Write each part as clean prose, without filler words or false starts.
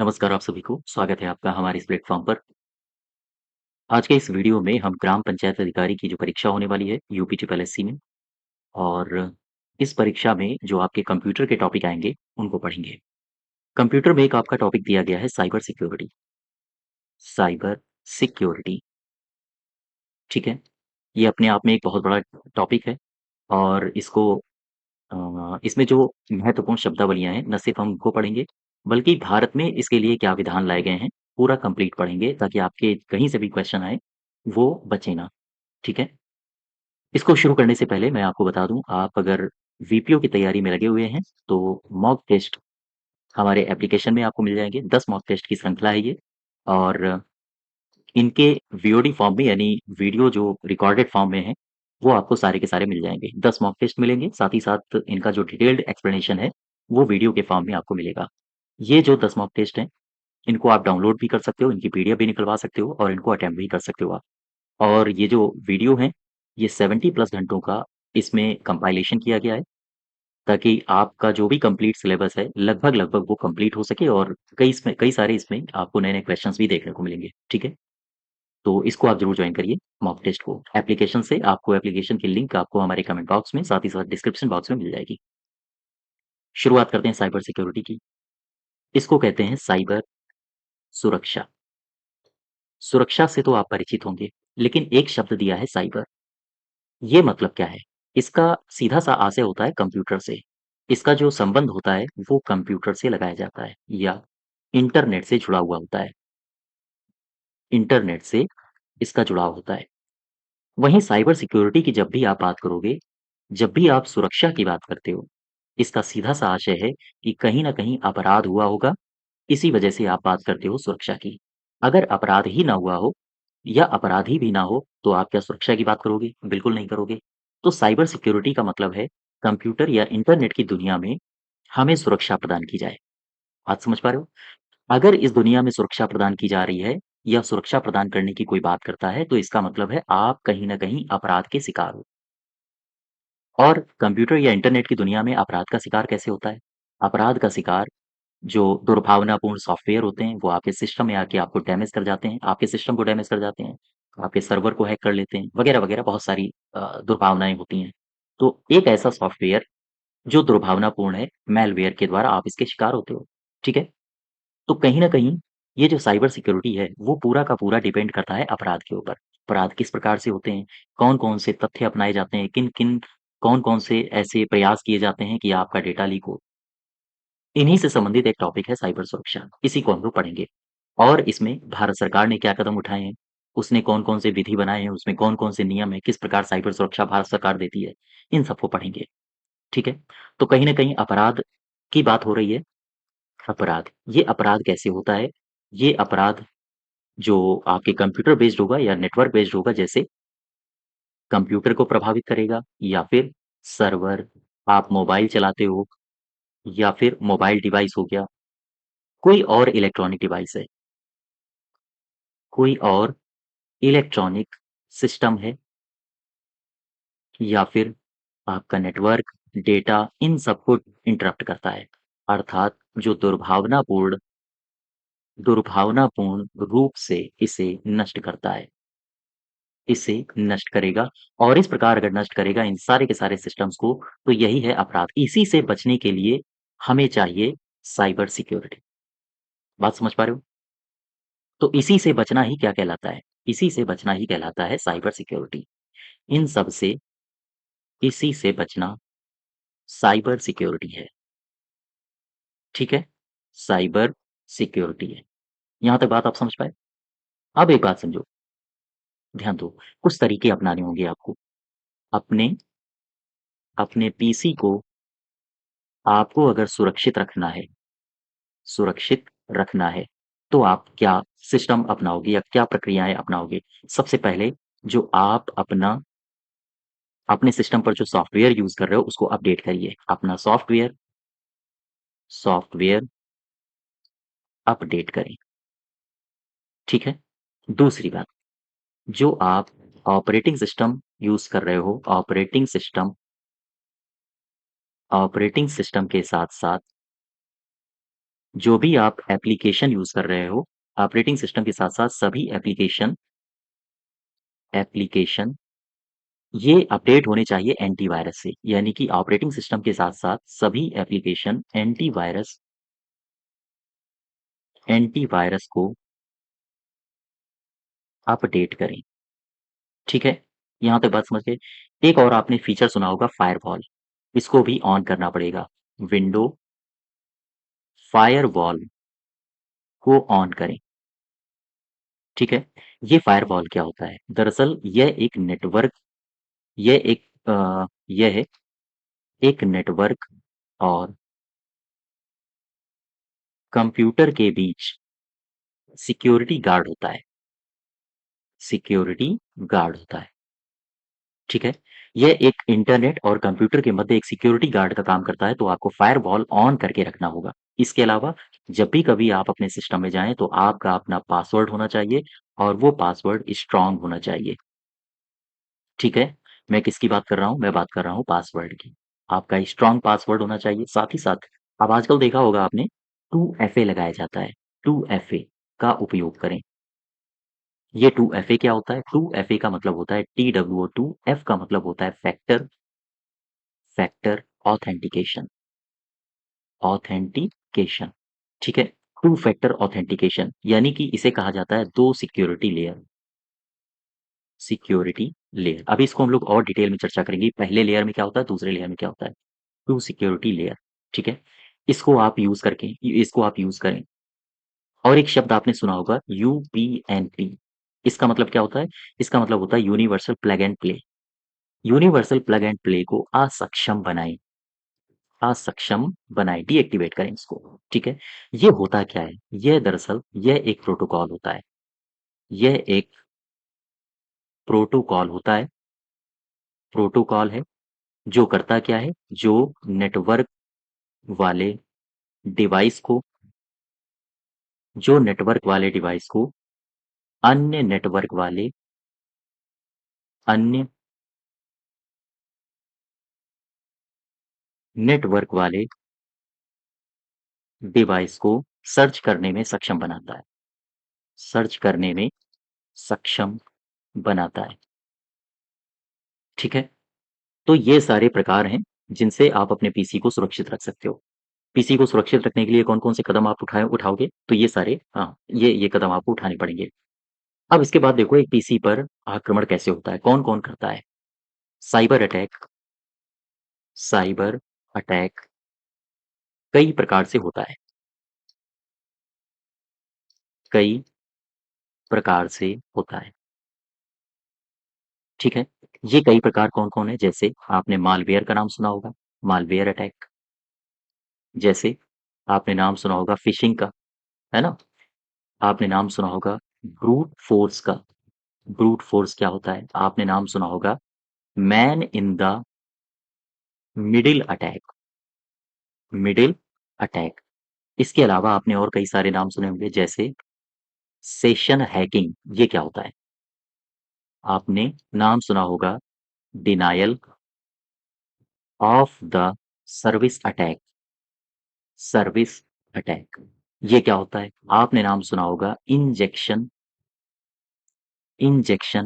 नमस्कार आप सभी को, स्वागत है आपका हमारे इस प्लेटफ़ॉर्म पर। आज के इस वीडियो में हम ग्राम पंचायत अधिकारी की जो परीक्षा होने वाली है यूपी ट्रिपल एससी में और इस परीक्षा में जो आपके कंप्यूटर के टॉपिक आएँगे, उनको पढ़ेंगे। कंप्यूटर में एक आपका टॉपिक दिया गया है साइबर सिक्योरिटी। साइबर सिक्योरिटी, ठीक है? ये अपने आप में एक बहुत बड़ा टॉपिक है और इसमें जो महत्वपूर्ण शब्दावलियाँ हैं, न सिर्फ़ हम उनको पढ़ेंगे, बल्कि भारत में इसके लिए क्या विधान लाए गए हैं, पूरा कंप्लीट पढ़ेंगे ताकि आपके कहीं से भी क्वेश्चन आए, वो बचे ना, ठीक है? इसको शुरू करने से पहले मैं आपको बता दूँ, आप अगर वीपीओ की तैयारी में लगे हुए हैं, तो मॉक टेस्ट हमारे एप्लीकेशन में आपको मिल जाएँगे। 10 मॉक टेस्ट की श्रृंखला है ये और इनके वीओडी फॉर्म में यानी वीडियो जो रिकॉर्डेड फॉर्म में है, वो आपको सारे के सारे मिल जाएँगे। 10 मॉक टेस्ट मिलेंगे, साथ ही साथ इनका जो डिटेल्ड एक्सप्लेनेशन है, वो वीडियो के फॉर्म में आपको मिलेगा। ये जो 10 मॉक टेस्ट हैं, इनको आप डाउनलोड भी कर सकते हो, इनकी पीडीएफ भी निकलवा सकते हो और इनको अटेम्प्ट भी कर सकते हो आप। और ये जो वीडियो हैं, ये 70 प्लस घंटों का इसमें कंपाइलेशन किया गया है, ताकि आपका जो भी कंप्लीट सिलेबस है, लगभग-लगभग वो कंप्लीट हो सके और कई सारे इसमें आपको नए-नए क्वेश्चन्स भी देखने को मिलेंगे, ठीक है? तो इसको आप ज़रूर जॉइन करिए मॉक टेस्ट को। एप्लीकेशन से आपको एप्लीकेशन की लिंक आपको हमारे कमेंट बॉक्स में, साथ ही साथ डिस्क्रिप्शन बॉक्स में मिल जाएगी। शुरुआत करते हैं साइबर सिक्योरिटी की। इसको कहते हैं साइबर सुरक्षा। सुरक्षा से तो आप परिचित होंगे, लेकिन एक शब्द दिया है साइबर। ये मतलब क्या है? इसका सीधा-सा आशय होता है कंप्यूटर से। इसका जो संबंध होता है, वो कंप्यूटर से लगाया जाता है या इंटरनेट से जुड़ा हुआ होता है। इंटरनेट से इसका जुड़ाव होता है। वहीं साइबर सिक्योरिटी की जब भी आप बात करोगे, जब भी आप सुरक्षा की बात करते हो, इसका सीधा-सा आशय है कि कहीं न कहीं अपराध हुआ होगा, इसी वजह से आप बात करते हो सुरक्षा की। अगर अपराध ही ना हुआ हो या अपराधी भी ना हो, तो आप क्या सुरक्षा की बात करोगे? बिल्कुल नहीं करोगे। तो साइबर सिक्योरिटी का मतलब है कंप्यूटर या इंटरनेट की दुनिया में हमें सुरक्षा प्रदान की जाए। बात समझ पा रहे हो? अगर इस दुनिया में सुरक्षा प्रदान की जा रही है या सुरक्षा प्रदान करने की कोई बात करता है, तो इसका मतलब है आप कहीं न कहीं अपराध के शिकार हो। और कंप्यूटर या इंटरनेट की दुनिया में अपराध का शिकार कैसे होता है? अपराध का शिकार जो दुर्भावनापूर्ण सॉफ्टवेयर होते हैं, वो आपके सिस्टम में आके आपको डैमेज कर जाते हैं, आपके सिस्टम को डैमेज कर जाते हैं, आपके सर्वर को हैक कर लेते हैं, वगैरह-वगैरह बहुत सारी दुर्भावनाएँ होती हैं। तो एक ऐसा सॉफ्टवेयर जो दुर्भावनापूर्ण है, मैलवेयर के द्वारा आप इसके शिकार होते हो, ठीक है? तो कहीं न कहीं ये जो साइबर सिक्योरिटी है, वो पूरा का पूरा डिपेंड करता है अपराध के ऊपर। अपराध किस प्रकार से होते हैं, कौन-कौन से तथ्य अपनाए जाते हैं, किन-किन कौन-कौन से ऐसे प्रयास किए जाते हैं कि आपका डेटा लीक हो। इन्हीं से संबंधित एक टॉपिक है साइबर सुरक्षा, इसी को हम लोग पढ़ेंगे। और इसमें भारत सरकार ने क्या कदम उठाए हैं, उसने कौन-कौन से विधि बनाए हैं, उसमें कौन-कौन से नियम हैं, किस प्रकार साइबर सुरक्षा भारत सरकार देती है, इन सबको पढ़ेंगे, ठीक है? तो कहीं न कहीं अपराध की बात हो रही है, अपराध, ये अपराध कैसे होता है? ये अपराध जो आपके कंप्यूटर बेस्ड होगा या नेटवर्क बेस्ड होगा जैसे कंप्यूटर को प्रभावित करेगा या फिर सर्वर, आप मोबाइल चलाते हो या फिर मोबाइल डिवाइस हो गया, कोई और इलेक्ट्रॉनिक डिवाइस है, कोई और इलेक्ट्रॉनिक सिस्टम है या फिर आपका नेटवर्क, डेटा इन सबको इंटरप्ट करता है। अर्थात जो दुर्भावनापूर्ण रूप से इसे नष्ट करता है, इसे नष्ट करेगा और इस प्रकार अगर नष्ट करेगा इन सारे के सारे सिस्टम्स को, तो यही है अपराध। इसी से बचने के लिए हमें चाहिए साइबर सिक्योरिटी। बात समझ पा रहे हो? तो इसी से बचना ही क्या कहलाता है? इसी से बचना ही कहलाता है साइबर सिक्योरिटी। इन सब से इसी से बचना साइबर सिक्योरिटी है, ठीक है? साइबर सिक्योरिटी है। यहाँ तक बात आप समझ पाए? अब एक बात समझो, ध्यान दो, कुछ तरीके अपनाने होंगे आपको। अपने अपने पीसी को आपको अगर सुरक्षित रखना है, तो आप क्या सिस्टम अपनाओगे या क्या प्रक्रियाएँ अपनाओगे? सबसे पहले जो आप अपने सिस्टम पर जो सॉफ्टवेयर यूज़ कर रहे हो, उसको अपडेट करिए। अपना सॉफ्टवेयर अपडेट करें, ठीक है? दूसरी बात, जो आप ऑपरेटिंग सिस्टम यूज़ कर रहे हो, ऑपरेटिंग सिस्टम के साथ-साथ जो भी आप एप्लीकेशन यूज़ कर रहे हो, ऑपरेटिंग सिस्टम के साथ-साथ सभी एप्लीकेशन एप्लीकेशन ये अपडेट होने चाहिए एंटीवायरस से। यानी कि ऑपरेटिंग सिस्टम के साथ-साथ सभी एप्लीकेशन एंटीवायरस को अपडेट करें। ठीक है? यहाँ तक बात समझ गए? एक और आपने फीचर सुना होगा फायरवॉल, इसको भी ऑन करना पड़ेगा। विंडो फायरवॉल को ऑन करें, ठीक है? ये फायरवॉल क्या होता है? दरअसल यह एक यह एक नेटवर्क और कंप्यूटर के बीच सिक्योरिटी गार्ड होता है, सिक्योरिटी गार्ड होता है, ठीक है? यह एक इंटरनेट और कंप्यूटर के मध्य एक सिक्योरिटी गार्ड का काम करता है, तो आपको फायरवॉल ऑन करके रखना होगा। इसके अलावा जब भी कभी आप अपने सिस्टम में जाएँ, तो आपका अपना पासवर्ड होना चाहिए और वो पासवर्ड स्ट्रॉन्ग होना चाहिए, ठीक है? मैं किसकी बात कर रहा हूँ? मैं बात कर रहा हूँ पासवर्ड की। आपका स्ट्रॉन्ग पासवर्ड होना चाहिए, साथ ही साथ अब आजकल देखा होगा आपने 2FA लगाया जाता है, 2FA का उपयोग करें। ये 2FA क्या होता है? 2FA का मतलब होता है TWO2, F का मतलब होता है फैक्टर फैक्टर ऑथेंटिकेशन ऑथेंटिकेशन, ठीक है? टू फैक्टर ऑथेंटिकेशन यानी कि इसे कहा जाता है 2 सिक्योरिटी लेयर। अभी इसको हम लोग और डिटेल में चर्चा करेंगे, पहले लेयर में क्या होता है, दूसरे लेयर में क्या होता है। टू सिक्योरिटी लेयर, ठीक है? इसको आप यूज़ करें। और एक शब्द आपने सुना होगा यूपीएनपी, इसका मतलब क्या होता है? इसका मतलब होता है universal plug and play. Universal plug and play को असक्षम बनाएँ, डीएक्टिवेट करें इसको, ठीक है? ये होता क्या है? यह एक प्रोटोकॉल होता है। यह एक प्रोटोकॉल होता है प्रोटोकॉल है, जो करता क्या है? जो नेटवर्क वाले डिवाइस को जो नेटवर्क वाले डिवाइस को अन्य अन्य नेटवर्क वाले डिवाइस को सर्च करने में सक्षम बनाता है सर्च करने में सक्षम बनाता है, ठीक है? तो ये सारे प्रकार हैं, जिनसे आप अपने पीसी को सुरक्षित रख सकते हो। पीसी को सुरक्षित रखने के लिए कौन-कौन से कदम आप उठाओगे? तो ये सारे हाँ, ये कदम आपको उठाने पड़ेंगे। अब इसके बाद देखो एक पीसी पर आक्रमण कैसे होता है, कौन-कौन करता है? साइबर अटैक साइबर अटैक कई प्रकार से होता है, कई प्रकार से होता है, ठीक है? ये कई प्रकार कौन-कौन है? जैसे आपने मालवेयर का नाम सुना होगा, मालवेयर अटैक। जैसे आपने नाम सुना होगा फ़िशिंग का, है ना? आपने नाम सुना होगा ब्रूट फ़ोर्स का। ब्रूट फ़ोर्स क्या होता है? आपने नाम सुना होगा man in the middle attack middle attack. इसके अलावा आपने और कई सारे नाम सुने होंगे जैसे सेशन हैकिंग, ये क्या होता है? आपने नाम सुना होगा denial of the service attack service attack, ये क्या होता है? आपने नाम सुना होगा इंजेक्शन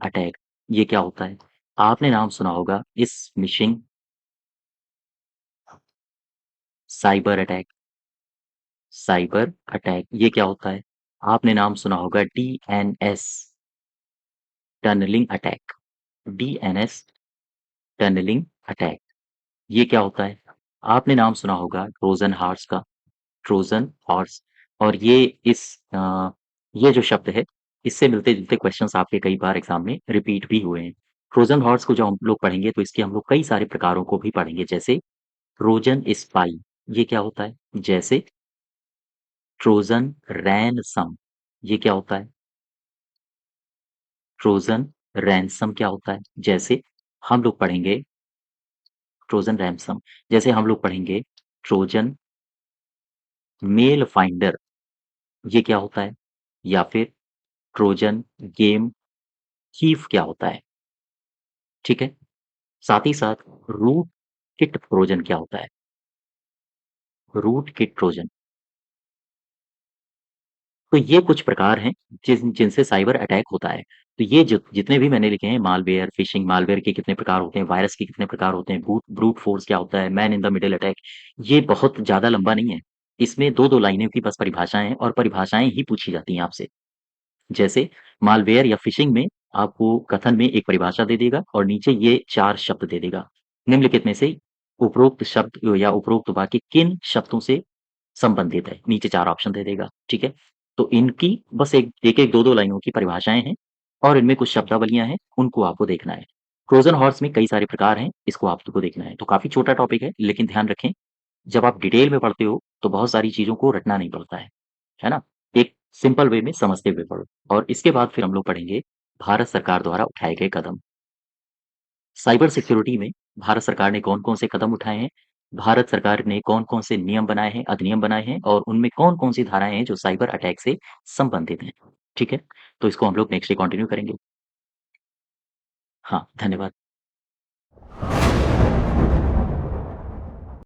अटैक, ये क्या होता है? आपने नाम सुना होगा smishing cyber attack cyber attack, ये क्या होता है? आपने नाम सुना होगा DNS tunneling attack DNS tunneling attack, ये क्या होता है? आपने नाम सुना होगा ट्रोजन हॉर्स और ये जो शब्द है, इससे मिलते-जुलते क्वेश्चन्स आपके कई बार एग्ज़ाम में रिपीट भी हुए हैं। ट्रोजन हॉर्स को जब हम लोग पढ़ेंगे तो इसके हम लोग कई सारे प्रकारों को भी पढ़ेंगे जैसे ट्रोजन स्पाई, ये क्या होता है? जैसे ट्रोजन रैनसम, ये क्या होता है? ट्रोजन रैनसम क्या होता है? जैसे हम लोग पढ़ेंगे ट्रोजन रैनसम, जैसे हम लोग पढ़ेंगे ट्रोजन मेल फाइंडर, ये क्या होता है? या फिर ट्रोजन गेम थीफ क्या होता है? ठीक है? साथ ही साथ रूट किट ट्रोजन क्या होता है? रूट किट ट्रोजन तो ये कुछ प्रकार हैं जिनसे साइबर अटैक होता है। तो ये जितने भी मैंने लिखे हैं मालवेयर, फिशिंग मालवेयर के कितने प्रकार होते हैं, वायरस के कितने प्रकार होते हैं, ब्रूट फोर्स क्या होता है, man in the middle attack, ये बहुत ज़्यादा लंबा नहीं है। इसमें 2-2 लाइनों की बस परिभाषाएँ हैं और परिभाषाएँ ही पूछी जाती हैं आपसे। जैसे मालवेयर या फिशिंग में आपको कथन में एक परिभाषा दे देगा और नीचे ये 4 शब्द दे देगा। निम्नलिखित में से उपरोक्त शब्द या उपरोक्त वाक्य किन शब्दों से संबंधित है? नीचे 4 ऑप्शन दे देगा, ठीक है? तो इनकी बस एक-एक 2-2 लाइनों की परिभाषाएँ हैं और इनमें कुछ शब्दावलियाँ हैं, उनको आपको देखना है। ट्रोजन हॉर्स में कई सारे प्रकार हैं, इसको आपको देखना है। तो काफ़ी छोटा टॉपिक है, लेकिन ध्यान रखें जब आप डिटेल में पढ़ते हो, तो बहुत सारी चीज़ों को रटना नहीं पड़ता है ना? एक सिंपल वे में समझते हुए पढ़ो और इसके बाद फिर हम लोग पढ़ेंगे भारत सरकार द्वारा उठाए गए कदम। साइबर सिक्योरिटी में भारत सरकार ने कौन-कौन से कदम उठाए हैं, भारत सरकार ने कौन-कौन से नियम बनाए हैं, अधिनियम बनाए हैं और उनमें कौन-कौन सी धाराएँ हैं जो साइबर अटैक से संबंधित हैं, ठीक है? तो इसको हम लोग नेक्स्ट डे कंटिन्यू करेंगे। हाँ, धन्यवाद।